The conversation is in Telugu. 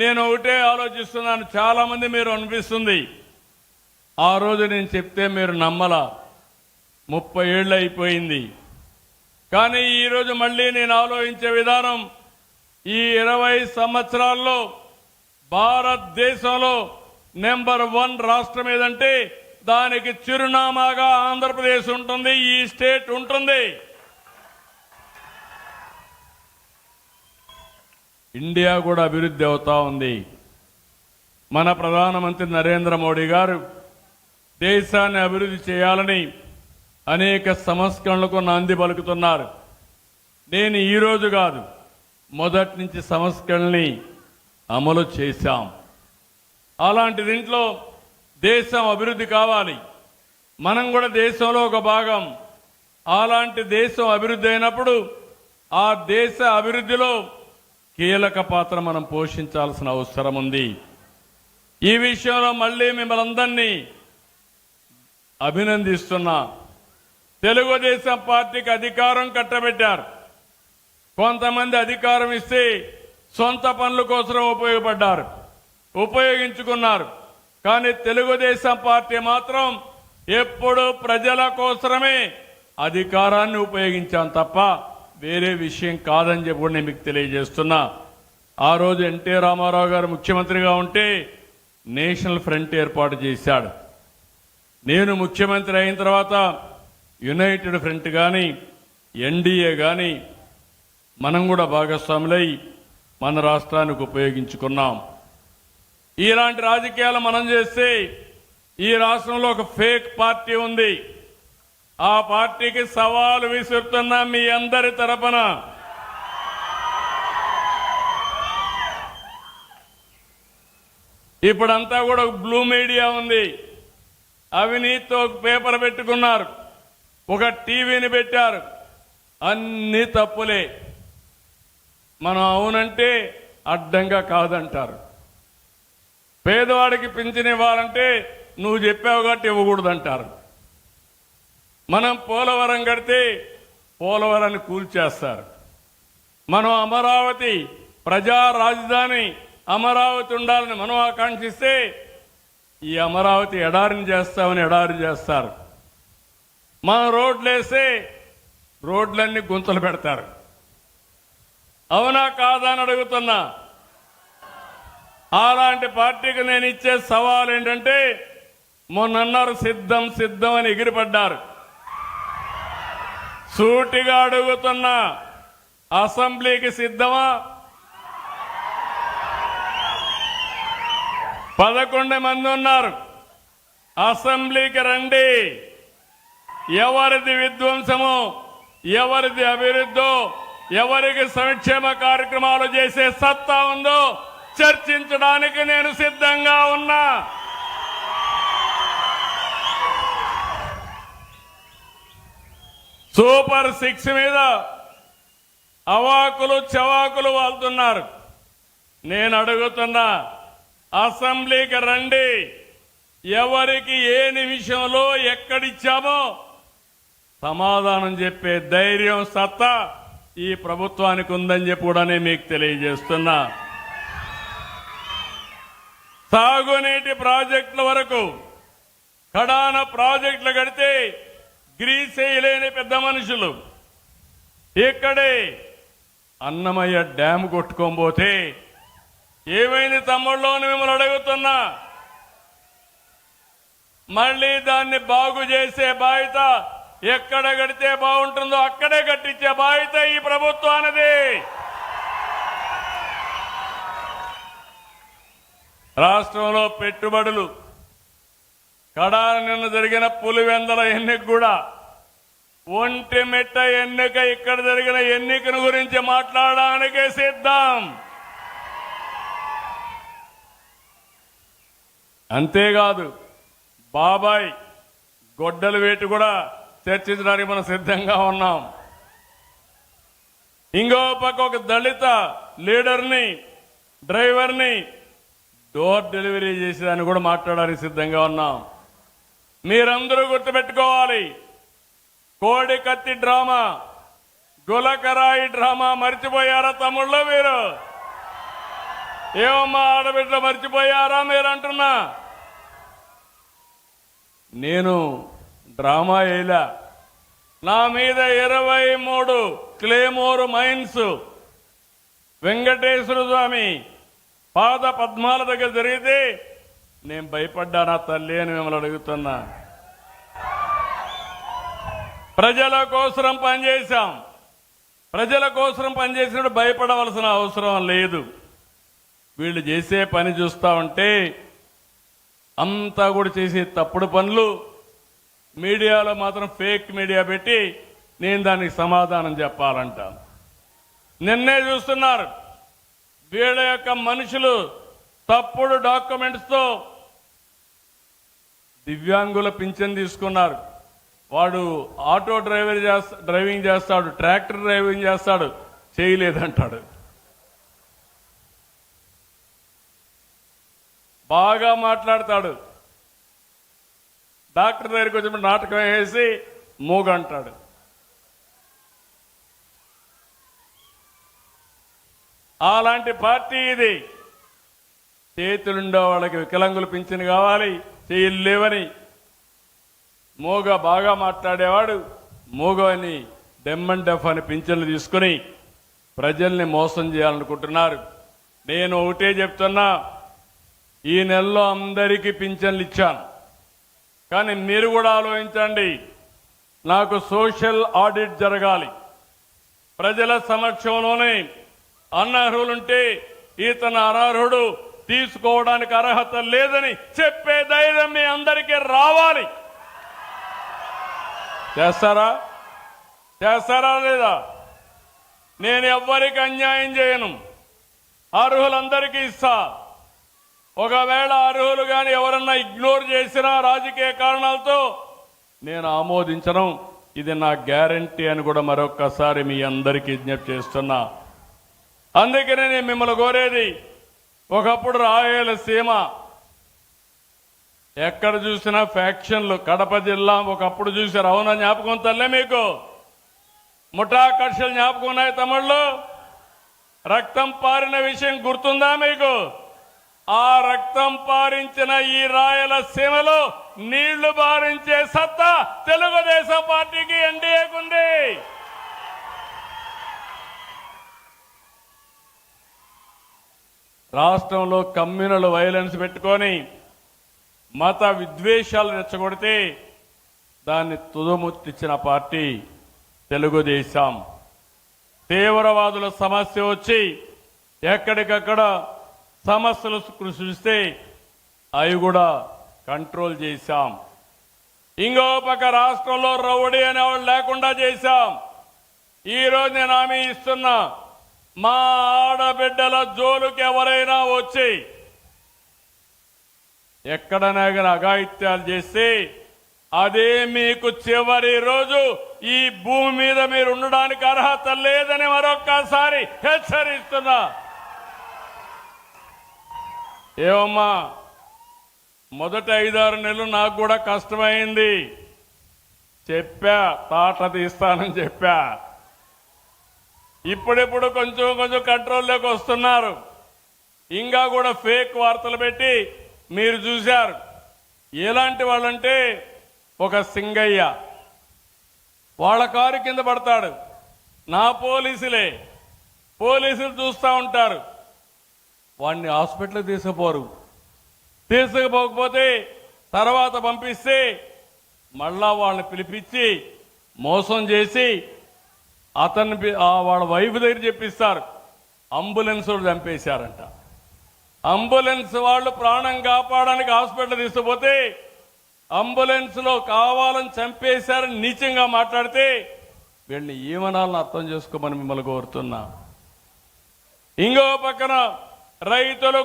నేను ఒకటే ఆలోచిస్తున్నాను, చాలా మంది మీరు అనిపిస్తుంది ఆ రోజు నేను చెప్తే మీరు నమ్మలా, 30 ఏళ్ళు అయిపోయింది. కానీ ఈరోజు మళ్ళీ నేను ఆలోచించే విధానం, ఈ 20 సంవత్సరాల్లో భారతదేశంలో నెంబర్ 1 రాష్ట్రం ఏదంటే దానికి చిరునామాగా ఆంధ్రప్రదేశ్ ఉంటుంది, ఈ స్టేట్ ఉంటుంది. ఇండియా కూడా అభివృద్ధి అవుతా ఉంది. మన ప్రధానమంత్రి నరేంద్ర మోడీ గారు దేశాన్ని అభివృద్ధి చేయాలని అనేక సంస్కరణలకు నాంది పలుకుతున్నారు. నేను ఈరోజు కాదు, మొదటి నుంచి సంస్కరణల్ని అమలు చేశాం. అలాంటి దీంట్లో దేశం అభివృద్ధి కావాలి, మనం కూడా దేశంలో ఒక భాగం. అలాంటి దేశం అభివృద్ధి అయినప్పుడు ఆ దేశ అభివృద్ధిలో కీలక పాత్ర మనం పోషించాల్సిన అవసరం ఉంది. ఈ విషయంలో మళ్ళీ మిమ్మల్ని అందరినీ అభినందిస్తున్నా. తెలుగుదేశం పార్టీకి అధికారం కట్టబెట్టారు. కొంతమంది అధికారం ఇస్తే సొంత పనుల కోసం ఉపయోగించుకున్నారు. కానీ తెలుగుదేశం పార్టీ మాత్రం ఎప్పుడూ ప్రజల కోసమే అధికారాన్ని ఉపయోగించాం తప్ప వేరే విషయం కాదని చెప్పి నేను మీకు తెలియజేస్తున్నా. ఆ రోజు ఎన్టీ రామారావు గారు ముఖ్యమంత్రిగా ఉంటే నేషనల్ ఫ్రంట్ ఏర్పాటు చేశాడు. నేను ముఖ్యమంత్రి అయిన తర్వాత యునైటెడ్ ఫ్రంట్ కానీ ఎన్డీఏ కానీ మనం కూడా భాగస్వాములై మన రాష్ట్రానికి ఉపయోగించుకున్నాం. ఇలాంటి రాజకీయాలు మనం చేస్తే ఈ రాష్ట్రంలో ఒక ఫేక్ పార్టీ ఉంది. ఆ పార్టీకి సవాలు విసురుతున్నా మీ అందరి తరపున. ఇప్పుడంతా కూడా బ్లూ మీడియా ఉంది. అవినీతితో ఒక పేపర్ పెట్టుకున్నారు, ఒక టీవీని పెట్టారు, అన్ని తప్పులే. మనం అవునంటే అడ్డంగా కాదంటారు. పేదవాడికి పింఛన్ ఇవ్వాలంటే నువ్వు చెప్పావు కాబట్టి ఇవ్వకూడదంటారు. మనం పోలవరం కడితే పోలవరాన్ని కూల్చేస్తారు. మనం అమరావతి ప్రజా రాజధాని అమరావతి ఉండాలని మనం ఆకాంక్షిస్తే ఈ అమరావతి ఎడారిని చేస్తామని ఎడారి చేస్తారు. మనం రోడ్లు వేస్తే రోడ్లన్నీ గుంతలు పెడతారు. అవునా కాదా అని అడుగుతున్నా. అలాంటి పార్టీకి నేను ఇచ్చే సవాల్ ఏంటంటే, మొన్నన్నారు సిద్ధం సిద్ధం అని ఎగిరిపడ్డారు. సూటిగా అడుగుతున్నా, అసెంబ్లీకి సిద్ధమా? 11 మంది ఉన్నారు. అసెంబ్లీకి రండి. ఎవరిది విధ్వంసమో, ఎవరిది అభివృద్ధో, ఎవరికి సంక్షేమ కార్యక్రమాలు చేసే సత్తా ఉందో చర్చించడానికి నేను సిద్ధంగా ఉన్నా. సూపర్ 6 మీద అవాకులు చవాకులు వాళ్తున్నారు. నేను అడుగుతున్నా, అసెంబ్లీకి రండి. ఎవరికి ఏ నిమిషంలో ఎక్కడిచ్చామో సమాధానం చెప్పే ధైర్యం సత్తా ఈ ప్రభుత్వానికి ఉందని చెప్పి కూడా నేను మీకు తెలియజేస్తున్నా. సాగునీటి ప్రాజెక్టుల వరకు కడాన ప్రాజెక్టులు కడితే గ్రీస్ వేయలేని పెద్ద మనుషులు ఇక్కడే అన్నమయ్య డ్యామ్ కొట్టుకోబోతే ఏమైంది తమ్ముళ్ళు అని మిమ్మల్ని అడుగుతున్నా. మళ్ళీ దాన్ని బాగు చేసే బాధ్యత ఎక్కడ కడితే బాగుంటుందో అక్కడే కట్టించే బాధ్యత ఈ ప్రభుత్వానిది. రాష్ట్రంలో పెట్టుబడులు కడాన నిన్న జరిగిన పులివెందల ఎన్నిక కూడా ఒంటిమిట్ట ఎన్నిక, ఇక్కడ జరిగిన ఎన్నికను గురించి మాట్లాడడానికే సిద్ధం. అంతేకాదు బాబాయ్ గొడ్డలు వేటు కూడా చర్చించడానికి మనం సిద్ధంగా ఉన్నాం. ఇంకో పక్క ఒక దళిత లీడర్ని, డ్రైవర్ని డోర్ డెలివరీ చేసేదాన్ని కూడా మాట్లాడడానికి సిద్ధంగా ఉన్నాం. మీరందరూ గుర్తుపెట్టుకోవాలి, కోడి కత్తి డ్రామా, గులకరాయి డ్రామా మర్చిపోయారా తమ్ముళ్ళు? మీరు ఏమమ్మా ఆడబిడ్డలు మర్చిపోయారా మీరు అంటున్నా? నేను డ్రామా వేయలా. నా మీద 23 క్లేమోర్ మైన్స్ వెంకటేశ్వర స్వామి పాద పద్మాల దగ్గర జరిగితే నేను భయపడ్డానా తల్లి అని మిమ్మల్ని అడుగుతున్నా. ప్రజల కోసం పనిచేశాం. ప్రజల కోసం పనిచేసినప్పుడు భయపడవలసిన అవసరం లేదు. వీళ్ళు చేసే పని చూస్తా ఉంటే అంతా కూడా చేసే తప్పుడు పనులు, మీడియాలో మాత్రం ఫేక్ మీడియా పెట్టి నేను దానికి సమాధానం చెప్పాలంట. నిన్నే చూస్తున్నారు వీళ్ళ యొక్క మనుషులు తప్పుడు డాక్యుమెంట్స్తో దివ్యాంగుల పింఛన్ తీసుకున్నారు. వాడు ఆటో డ్రైవింగ్ చేస్తాడు, ట్రాక్టర్ డ్రైవింగ్ చేస్తాడు, చేయలేదంటాడు. బాగా మాట్లాడతాడు. డాక్టర్ దగ్గరికి వచ్చినప్పుడు నాటకం వేసి మూగంటాడు. అలాంటి పార్టీ ఇది. చేతులుండే వాళ్ళకి వికలాంగులు పింఛను కావాలి, చేయలు లేవని మూగ బాగా మాట్లాడేవాడు మూగ అని డెమ్ అండ్ డెఫ్ అని పింఛన్లు తీసుకుని ప్రజల్ని మోసం చేయాలనుకుంటున్నారు. నేను ఒకటే చెప్తున్నా, ఈ నెలలో అందరికీ పింఛన్లు ఇచ్చాను. కానీ మీరు కూడా ఆలోచించండి, నాకు సోషల్ ఆడిట్ జరగాలి. ప్రజల సమక్షంలోనే అనర్హులుంటే ఇతను అనర్హుడు, తీసుకోవడానికి అర్హత లేదని చెప్పే ధైర్యం మీ అందరికీ రావాలి. చేస్తారా లేదా? నేను ఎవ్వరికి అన్యాయం చేయను, అర్హులందరికీ ఇస్తా. ఒకవేళ అర్హులు కానీ ఎవరన్నా ఇగ్నోర్ చేసినా రాజకీయ కారణాలతో నేను ఆమోదించను. ఇది నా గ్యారంటీ అని కూడా మరొక్కసారి మీ అందరికీ విజ్ఞప్తి చేస్తున్నా. అందుకనే నేను మిమ్మల్ని కోరేది, ఒకప్పుడు రాయలసీమ ఎక్కడ చూసినా ఫ్యాక్షన్లు, కడప జిల్లా ఒకప్పుడు చూశారు, అవునా? జ్ఞాపకం తల్లే మీకు? ముఠాకర్షలు జ్ఞాపకం ఉన్నాయి తమిళ్లో? రక్తం పారిన విషయం గుర్తుందా మీకు? ఆ రక్తం పారించిన ఈ రాయలసీమలో నీళ్లు బారించే సత్తా తెలుగుదేశం పార్టీకి, ఎన్డీఏకుంది. రాష్ట్రంలో కమ్యూనల్ వైలెన్స్ పెట్టుకొని మత విద్వేషాలు రెచ్చగొడితే దాన్ని తుదముట్టించిన పార్టీ తెలుగుదేశం. తీవ్రవాదుల సమస్య వచ్చి ఎక్కడికక్కడ సమస్యలు సృష్టిస్తే అవి కూడా కంట్రోల్ చేశాం. ఇంకో పక్క రాష్ట్రంలో రౌడీ అనేవాళ్ళు లేకుండా చేశాం. ఈరోజు నేను హామీ ఇస్తున్నా, మా ఆడబిడ్డల జోలుకి ఎవరైనా వచ్చి ఎక్కడైనా కానీ అఘాయిత్యాలు చేస్తే అదే మీకు చివరి రోజు. ఈ భూమి మీద మీరు ఉండడానికి అర్హత లేదని మరొక్కసారి హెచ్చరిస్తున్నా. ఏమమ్మా, మొదటి 5-6 నెలలు నాకు కూడా కష్టమైంది. చెప్పా, తాట తీస్తానని చెప్పా. ఇప్పుడిప్పుడు కొంచెం కంట్రోల్లోకి వస్తున్నారు. ఇంకా కూడా ఫేక్ వార్తలు పెట్టి మీరు చూశారు. ఎలాంటి వాళ్ళంటే, ఒక సింగయ్య వాళ్ళ కారు కింద పడతాడు, నా పోలీసులు చూస్తూ ఉంటారు. వాడిని హాస్పిటల్కి తీసుకుపోకపోతే తర్వాత పంపిస్తే మళ్ళా వాళ్ళని పిలిపించి మోసం చేసి వాళ్ళ వైఫ్ దగ్గర చెప్పిస్తారు అంబులెన్స్ చంపేశారంట. అంబులెన్స్ వాళ్ళు ప్రాణం కాపాడడానికి హాస్పిటల్ తీసుకుపోతే అంబులెన్స్ లో కావాలని చంపేశారని నీచంగా మాట్లాడితే వీళ్ళని ఏమనాలని అర్థం చేసుకోమని మిమ్మల్ని కోరుతున్నా. ఇంకో పక్కన రైతులు